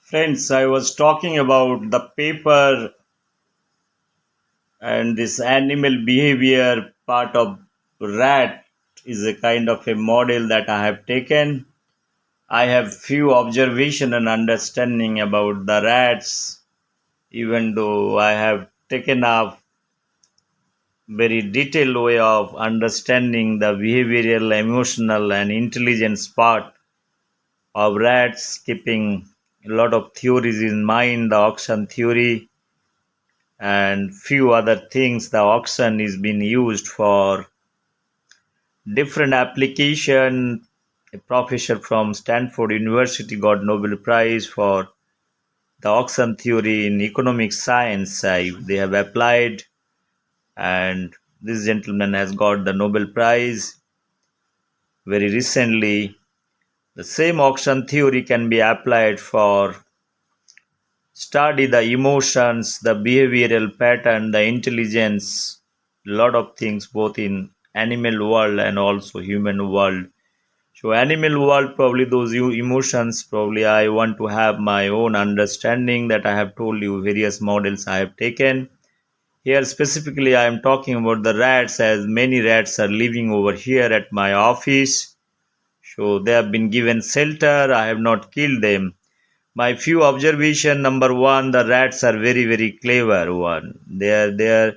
Friends, I was talking about the paper and this animal behavior part of rat is a kind of a model that I have taken. I have few observation and understanding about the rats, even though I have taken up very detailed way of understanding the behavioral, emotional and intelligence part of rats, keeping a lot of theories in mind, the auction theory and few other things. The auction is being used for different application. A professor from Stanford University got Nobel Prize for the auction theory in economic science. They have applied, and this gentleman has got the Nobel Prize very recently. The same auction theory can be applied for study the emotions, the behavioral pattern, the intelligence, lot of things both in animal world and also human world. So animal world, probably those emotions, probably I want to have my own understanding that I have told you various models I have taken. Here specifically I am talking about the rats, as many rats are living over here at my office. So they have been given shelter. I have not killed them. My few observation: number one, the rats are very very clever one. They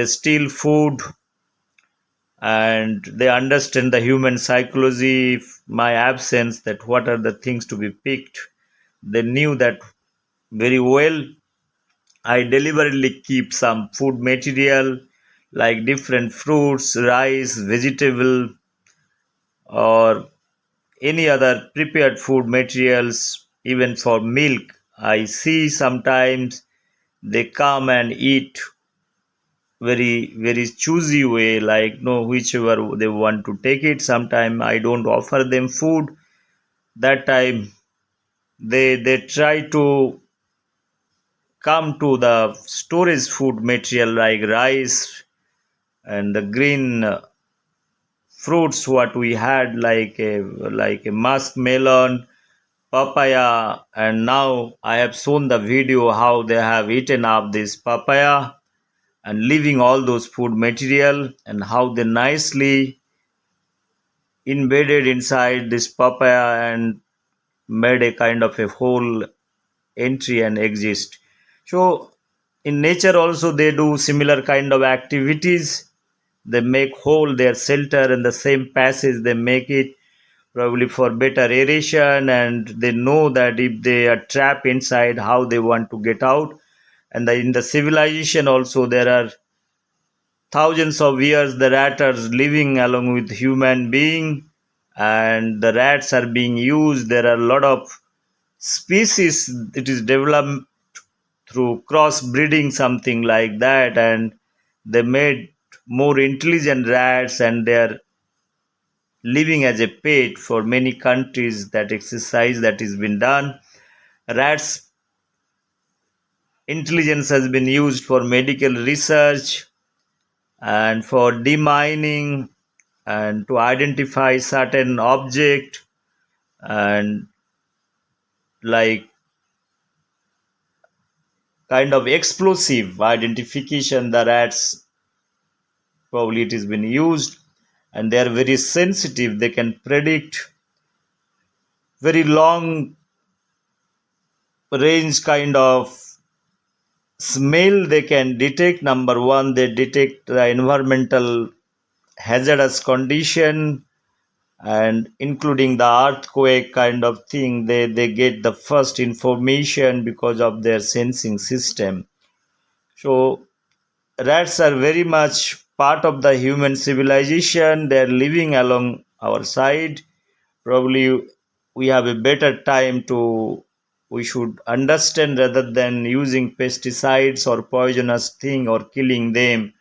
steal food and they understand the human psychology. If my absence, that what are the things to be picked, they knew that very well. I deliberately keep some food material like different fruits, rice, vegetable, or any other prepared food materials, even for milk. I see sometimes they come and eat very very choosy way, like no, whichever they want to take it. Sometimes I don't offer them food. That time they try to come to the storage food material like rice and the green fruits what we had, like a musk melon, papaya. And now I have shown the video how they have eaten up this papaya and leaving all those food material, and how they nicely embedded inside this papaya and made a kind of a whole entry and exist. So in nature also they do similar kind of activities. They make hole their shelter in the same passage. They make it probably for better aeration, and they know that if they are trapped inside, how they want to get out. And in the civilization also, there are thousands of years the rats are living along with human being, and the rats are being used. There are a lot of species it is developed through crossbreeding, something like that, and they made more intelligent rats, and they are living as a pet for many countries. That exercise that has been done, rats intelligence has been used for medical research and for demining and to identify certain object, and like kind of explosive identification. The rats, probably it has been used, and they are very sensitive. They can predict very long range kind of smell. They can detect. Number one, they detect the environmental hazardous condition, and including the earthquake kind of thing. They get the first information because of their sensing system. So rats are very much part of the human civilization. They're living along our side. Probably we have a better time to, we should understand rather than using pesticides or poisonous thing or killing them.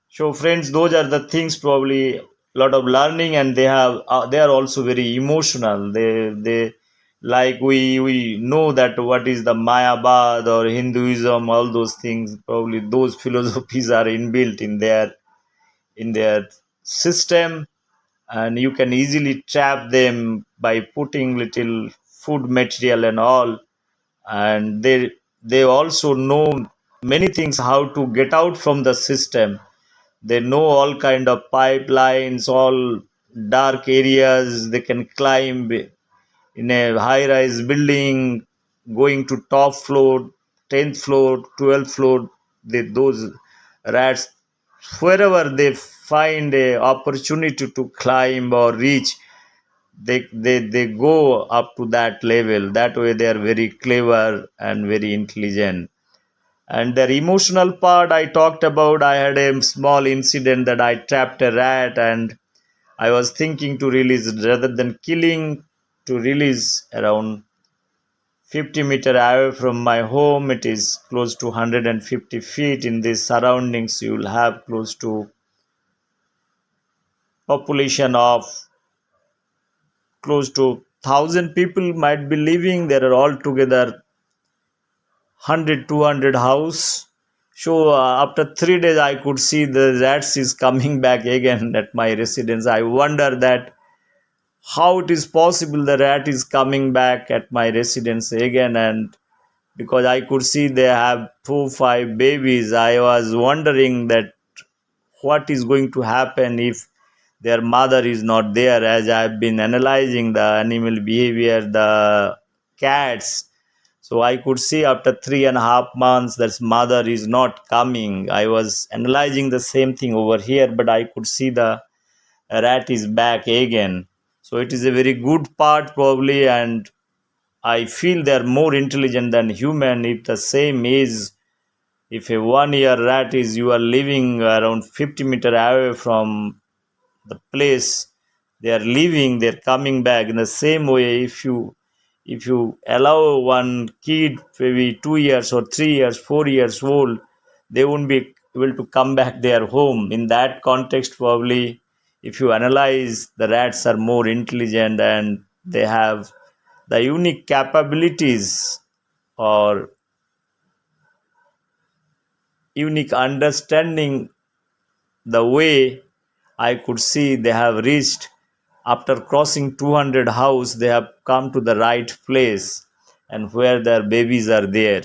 So friends, those are the things, probably a lot of learning. And they are also very emotional. They like we know that what is the Mayabad or Hinduism, all those things, probably those philosophies are inbuilt in their system, and you can easily trap them by putting little food material and all, and they also know many things how to get out from the system. They know all kind of pipelines, all dark areas they can climb in a high rise building, going to top floor, 10th floor, 12th floor. Those rats, wherever they find a opportunity to climb or reach, they go up to that level. That way they are very clever and very intelligent. And their emotional part I talked about, I had a small incident that I trapped a rat, and I was thinking to release rather than killing, to release around 50-meter away from my home. It is close to 150 feet. In these surroundings you will have close to population of close to 1,000 people might be living. There are altogether 100 200 house. So after 3 days I could see the rats is coming back again at my residence. I wonder that how it is possible the rat is coming back at my residence again. And because I could see they have 4 5 babies, I was wondering that what is going to happen if their mother is not there. As I've been analyzing the animal behavior, the cats, so I could see after 3.5 months that mother is not coming. I was analyzing the same thing over here, but I could see the rat is back again. So it is a very good part probably, and I feel they are more intelligent than human. If the same age, if a 1 year rat is you are living around 50-meter away from the place they are leaving, they're coming back in the same way. If you allow one kid maybe 2 years or 3 years 4 years old, they won't be able to come back their home. In that context probably, if you analyze, the rats are more intelligent and they have the unique capabilities or unique understanding. The way I could see they have reached after crossing 200 house, they have come to the right place and where their babies are there.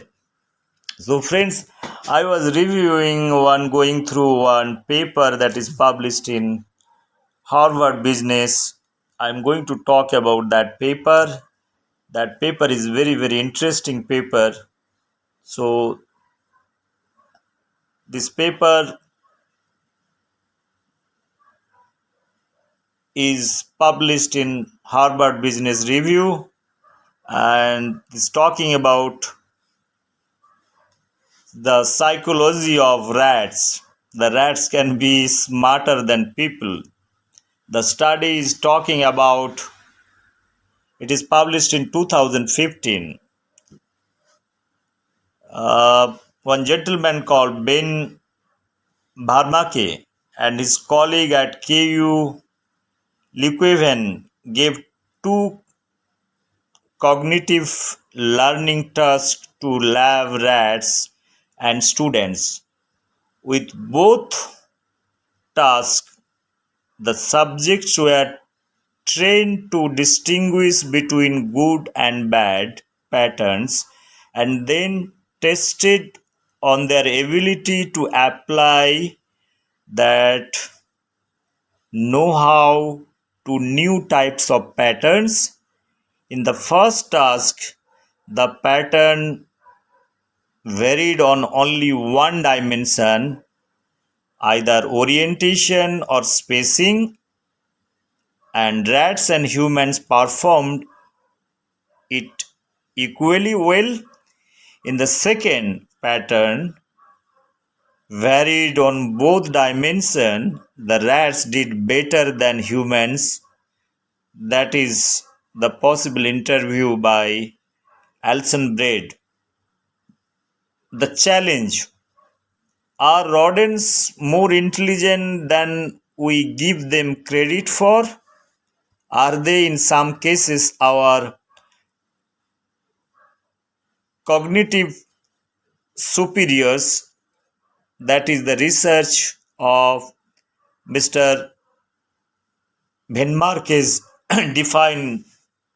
So friends, I was reviewing one, going through one paper that is published in Harvard Business. I'm going to talk about that paper. That paper is very, very interesting paper. So this paper is published in Harvard Business Review and is talking about the psychology of rats. The rats can be smarter than people. The study is talking about, it is published in 2015. One gentleman called Ben Bharmake and his colleague at KU Leuven gave two cognitive learning tasks to lab rats and students. With both tasks, the subjects were trained to distinguish between good and bad patterns and then tested on their ability to apply that know how to new types of patterns. In the first task, the pattern varied on only one dimension, either orientation or spacing, and rats and humans performed it equally well. In the second, pattern varied on both dimensions. The rats did better than humans. That is the possible interview by Alison Braid. The challenge: are rodents more intelligent than we give them credit for? Are they, in some cases, our cognitive superiors? That is the research of Mr. Benmarquez defined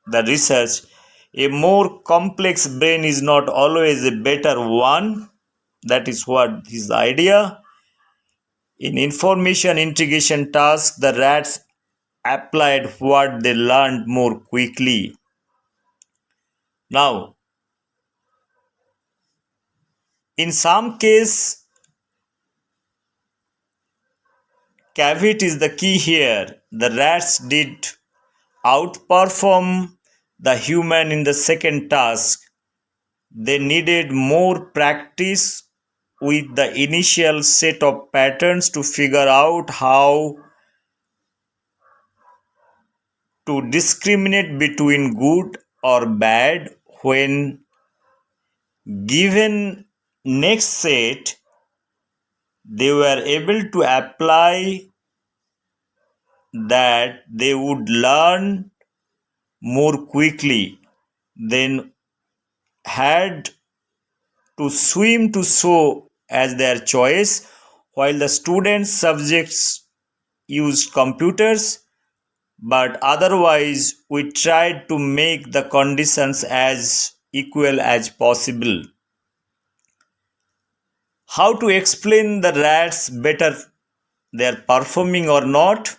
the research. A more complex brain is not always a better one. That is what his idea. In information integration tasks, the rats applied what they learned more quickly. Now, in some case, caveat is the key here. The rats did outperform the human in the second task. They needed more practice with the initial set of patterns to figure out how to discriminate between good or bad. When given next set, they were able to apply that they would learn more quickly, then had to swim to show as their choice, while the student subjects used computers, but otherwise we tried to make the conditions as equal as possible. How to explain the rats better they're performing or not?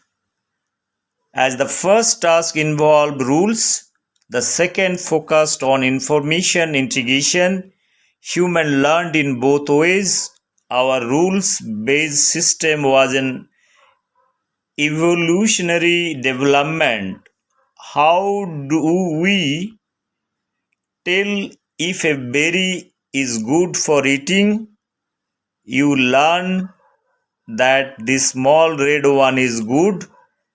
As the first task involved rules, the second focused on information integration. Human learned in both ways. Our rules-based system was an evolutionary development. How do we tell if a berry is good for eating? You learn that the small red one is good,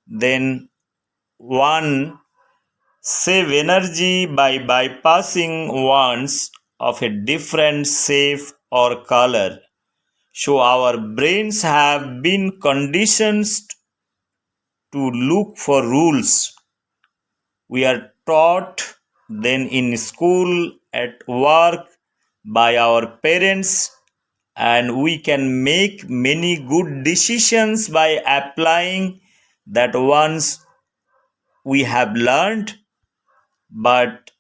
then one save energy by bypassing ones of a different shape or color. So our brains have been conditioned to look for rules. We are taught then in school, at work, by our parents, and we can make many good decisions by applying that once we have learned. But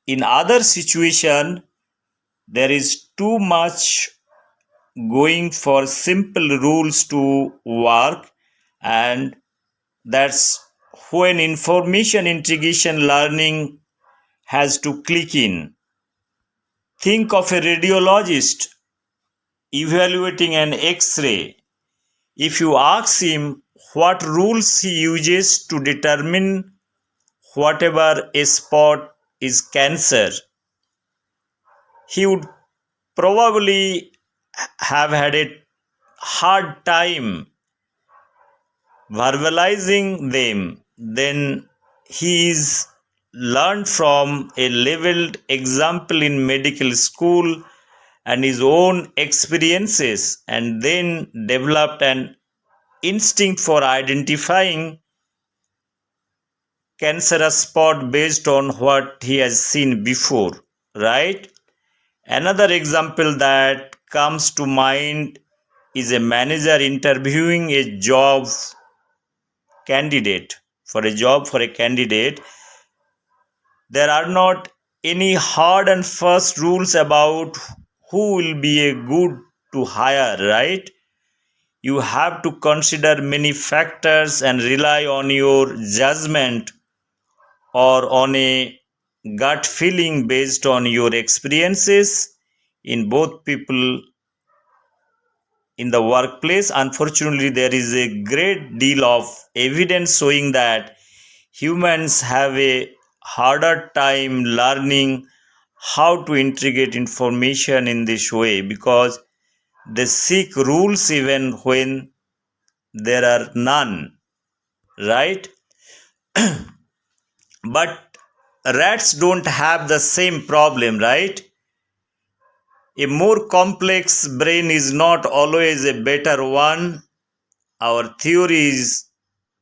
in other situation, there is too much going for simple rules to work, and that's when information integration learning has to click in. Think of a radiologist evaluating an x-ray. If you ask him what rules he uses to determine whatever a spot is cancer, he would probably have had a hard time verbalizing them. Then he is learned from a leveled example in medical school and his own experiences, and then developed an instinct for identifying cancerous spot based on what he has seen before, right? Another example that comes to mind is a manager interviewing a job candidate. For a candidate, there are not any hard and fast rules about who will be a good to hire, right? You have to consider many factors and rely on your judgment or on a gut feeling based on your experiences. In both people in the workplace, unfortunately, there is a great deal of evidence showing that humans have a harder time learning how to integrate information in this way because they seek rules even when there are none, right? But rats don't have the same problem, right? A more complex brain is not always a better one. Our theory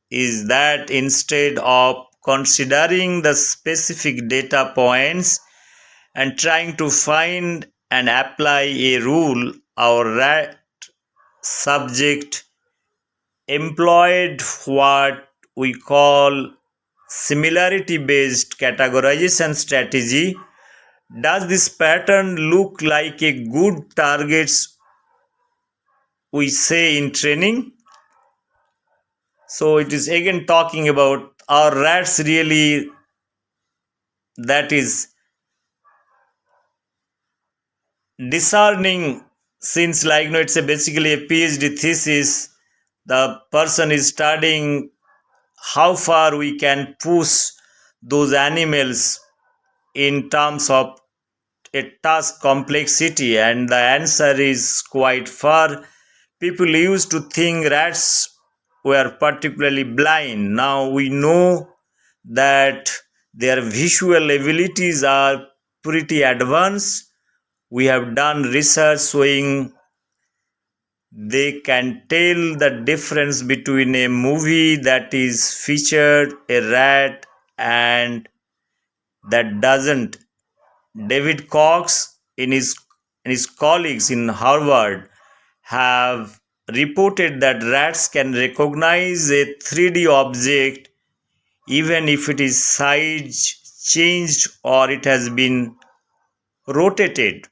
is that instead of considering the specific data points and trying to find and apply a rule, our rat subject employed what we call similarity based categorization strategy. Does this pattern look like a good targets we say in training? So it is again talking about our rats really, that is discerning, since like it's a basically a PhD thesis. The person is studying how far we can push those animals in terms of a task complexity, and the answer is quite far. People used to think rats were particularly blind. Now we know that their visual abilities are pretty advanced. We have done research showing they can tell the difference between a movie that is featured a rat and that doesn't. David Cox and his colleagues in Harvard have reported that rats can recognize a 3D object even if it is size changed or it has been rotated.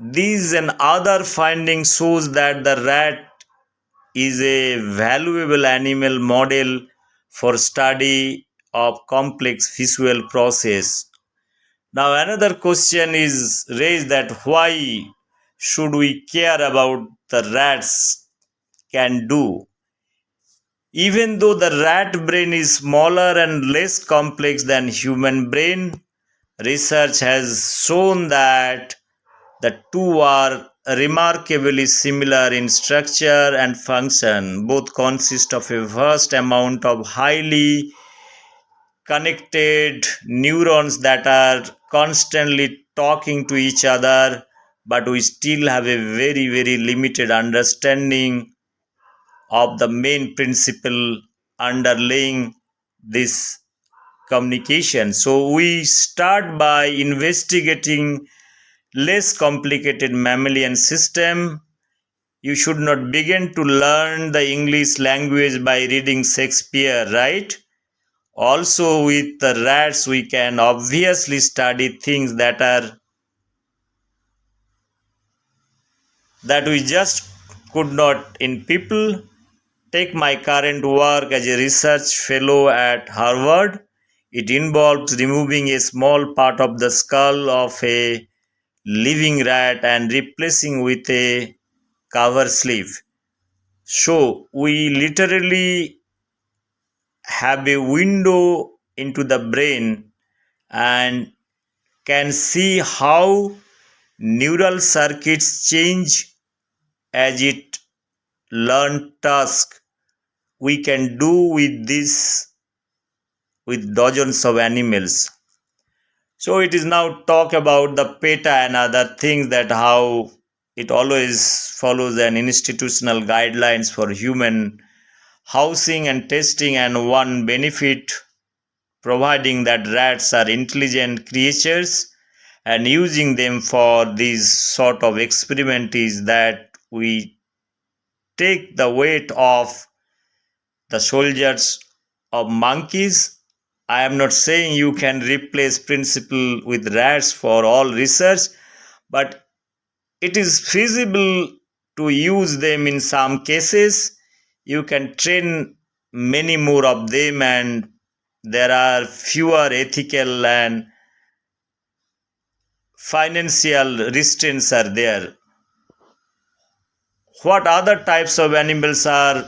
These and other findings shows that the rat is a valuable animal model for study of complex visual process. Now another question is raised, that why should we care about the rats can do? Even though the rat brain is smaller and less complex than human brain, research has shown that the two are remarkably similar in structure and function. Both consist of a vast amount of highly connected neurons that are constantly talking to each other, but we still have a very, very limited understanding of the main principle underlying this communication. So we start by investigating less complicated mammalian system. You should not begin to learn the English language by reading Shakespeare, right? Also with the rats we can obviously study things that we just could not in people. Take my current work as a research fellow at Harvard. It involves removing a small part of the skull of a living rat and replacing with a cover sleeve. So we literally have a window into the brain and can see how neural circuits change as it learn task. We can do with this with dozens of animals. So it is now talk about the PETA and other things, that how it always follows an institutional guidelines for human housing and testing, and one benefit providing that rats are intelligent creatures and using them for this sort of experiment is that we take the weight of the soldiers of monkeys. I am not saying you can replace principle with rats for all research, but it is feasible to use them in some cases. You can train many more of them, and there are fewer ethical and financial restraints are there. What other types of animals are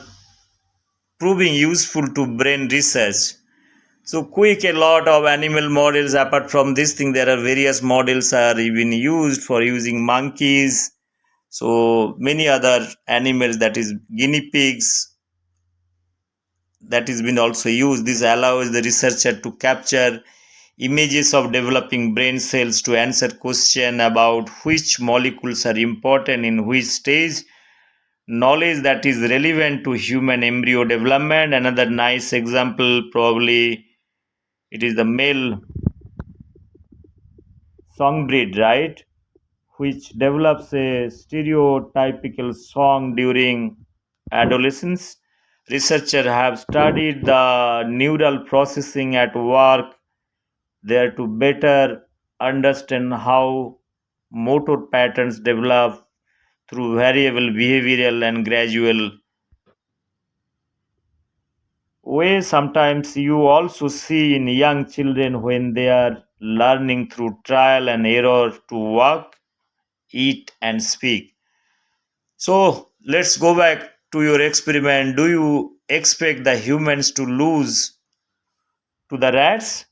proving useful to brain research? So quick, a lot of animal models. Apart from this thing, there are various models are even used for using monkeys. So many other animals, that is guinea pigs, that is been also used. This allows the researcher to capture images of developing brain cells to answer question about which molecules are important in which stage, knowledge that is relevant to human embryo development. Another nice example, probably it is the male songbird, right, which develops a stereotypical song during adolescence. Researchers have studied the neural processing at work there to better understand how motor patterns develop through variable behavioral and gradual way. Sometimes you also see in young children when they are learning through trial and error to walk, eat, and speak. So let's go back to your experiment. Do you expect the humans to lose to the rats?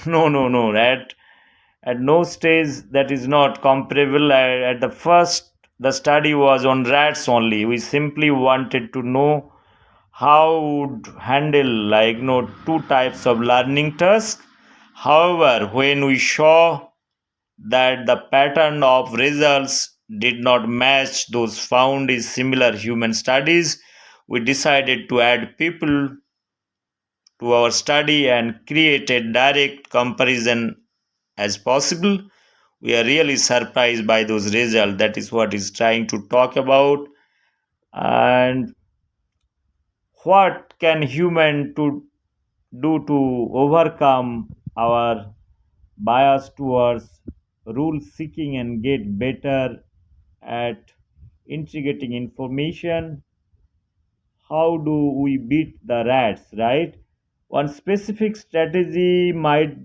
No, no, no. At no stage that is not comparable. At the first, the study was on rats only. We simply wanted to know how would handle two types of learning tasks. However, when we saw that the pattern of results did not match those found in similar human studies, we decided to add people to our study and create a direct comparison as possible. We are really surprised by those results. That is what is trying to talk about. And what can human to do to overcome our bias towards rule seeking and get better at integrating information? How do we beat the rats, right? One specific strategy might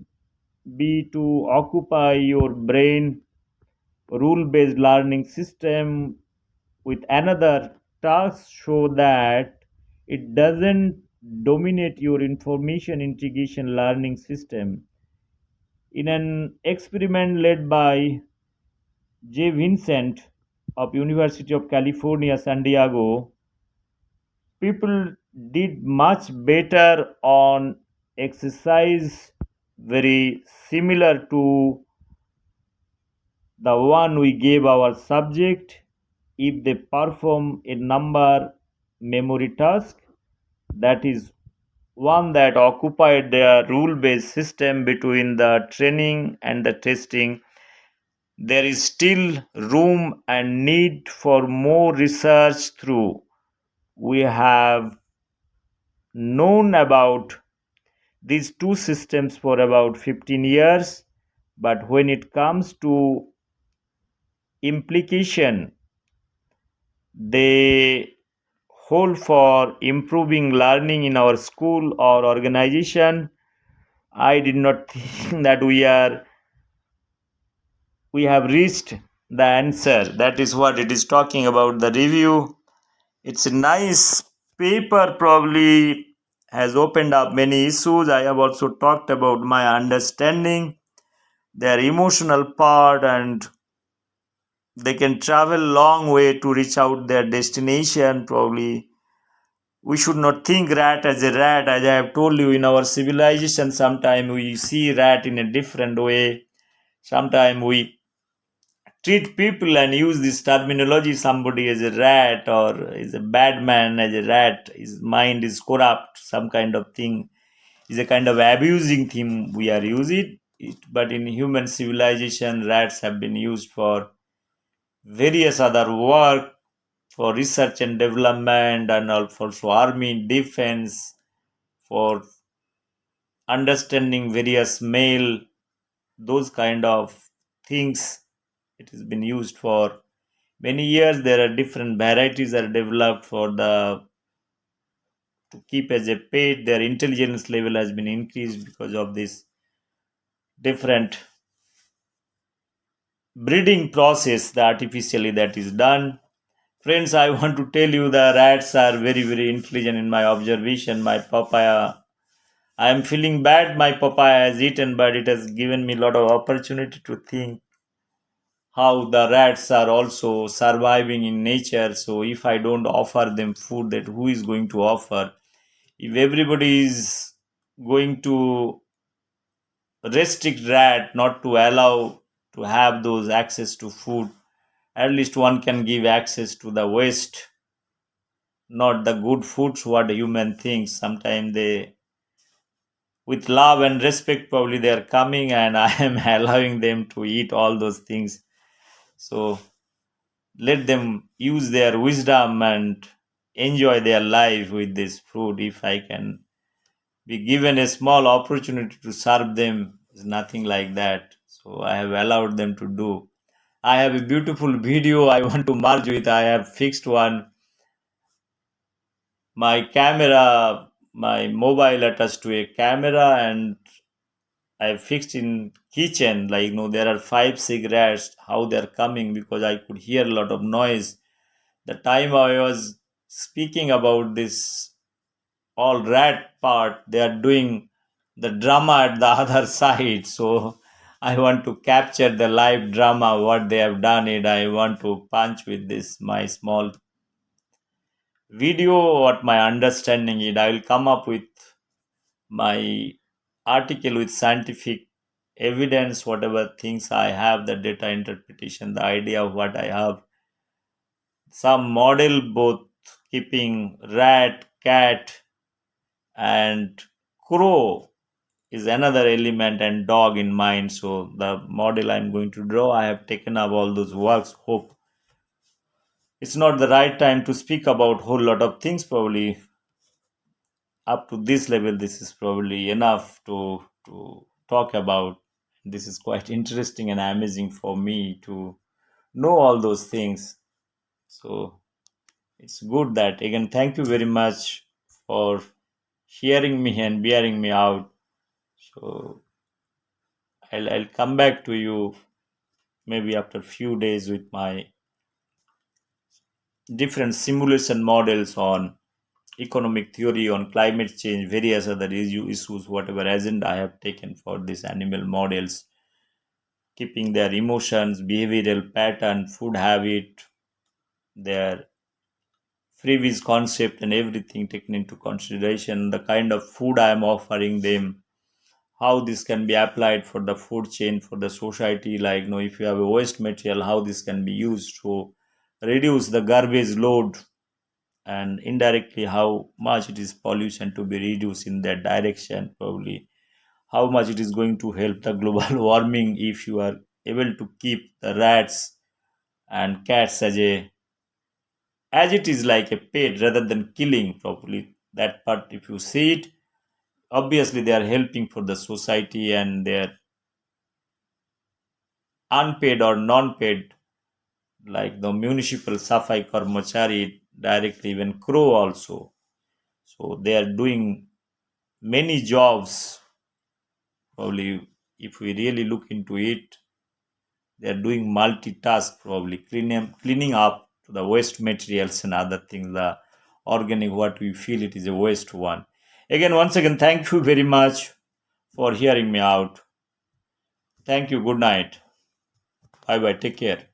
be to occupy your brain rule based learning system with another task so that it doesn't dominate your information integration learning system. In an experiment led by J. Vincent of University of California, San Diego, people did much better on exercise very similar to the one we gave our subject if they perform a number memory task, that is one that occupied their rule based system. Between the training and the testing, there is still room and need for more research through. We have known about these two systems for about 15 years, but when it comes to implication, they hold for improving learning in our school or organization. I did not think that we have reached the answer. That is what it is talking about. The review, it's a nice paper, probably has opened up many issues. I have also talked about my understanding, their emotional part, and they can travel long way to reach out their destination. Probably we should not think rat as a rat. As I have told you, in our civilization sometimes we see rat in a different way. Sometimes we treat people and use this terminology, somebody as a rat or is a bad man as a rat, his mind is corrupt, some kind of thing, is a kind of abusing thing we are using it. But in human civilization, rats have been used for various other work, for research and development, and also army defense, for understanding various mail, those kind of things. It has been used for many years. There are different varieties are developed for the to keep as a pet. Their intelligence level has been increased because of this different breeding process, the artificially that is done. Friends, I want to tell you the rats are very, very intelligent in my observation. My papaya, I am feeling bad my papaya has eaten, but it has given me a lot of opportunity to think how the rats are also surviving in nature. So if I don't offer them food, that who is going to offer? If everybody is going to restrict rat not to allow to have those access to food, at least one can give access to the waste, not the good foods what human thinks. Sometimes they, with love and respect, probably they are coming and I am allowing them to eat all those things. So let them use their wisdom and enjoy their life with this fruit. If I can be given a small opportunity to serve them, is nothing like that. So I have allowed them to do. I have a beautiful video I want to merge with. I have fixed one. My camera, my mobile attached to a camera, and I fixed in kitchen. Like there are five cigarettes. How they are coming, because I could hear a lot of noise. The time I was speaking about this all rat part, they are doing the drama at the other side. So I want to capture the live drama what they have done it. I want to punch with this my small video what my understanding is. I will come up with my article with scientific evidence, whatever things I have, the data interpretation, the idea of what I have, some model both keeping rat, cat, and crow is another element, and dog in mind. So the model I'm going to draw, I have taken up all those works. Hope it's not the right time to speak about whole lot of things. Probably up to this level, this is probably enough to talk about. This is quite interesting and amazing for me to know all those things. So it's good that again. Thank you very much for hearing me and bearing me out. So I'll come back to you maybe after few days with my different simulation models on economic theory, on climate change, various other issues, whatever agenda I have taken for these animal models, keeping their emotions, behavioral pattern, food habit, their freebies concept, and everything taken into consideration, the kind of food I am offering them, how this can be applied for the food chain for the society, like if you have a waste material, how this can be used to reduce the garbage load, and indirectly how much it is pollution to be reduced in that direction, probably how much it is going to help the global warming if you are able to keep the rats and cats as it is like a pet rather than killing properly that part. If you see it, obviously they are helping for the society, and their unpaid or non-paid, like the municipal safai karmachari, directly even crow also. So they are doing many jobs. Probably if we really look into it, they are doing multitask, probably cleaning up the waste materials and other things, the organic what we feel it is a waste one. Again, once again, thank you very much for hearing me out. Thank you. Good night. Bye bye. Take care.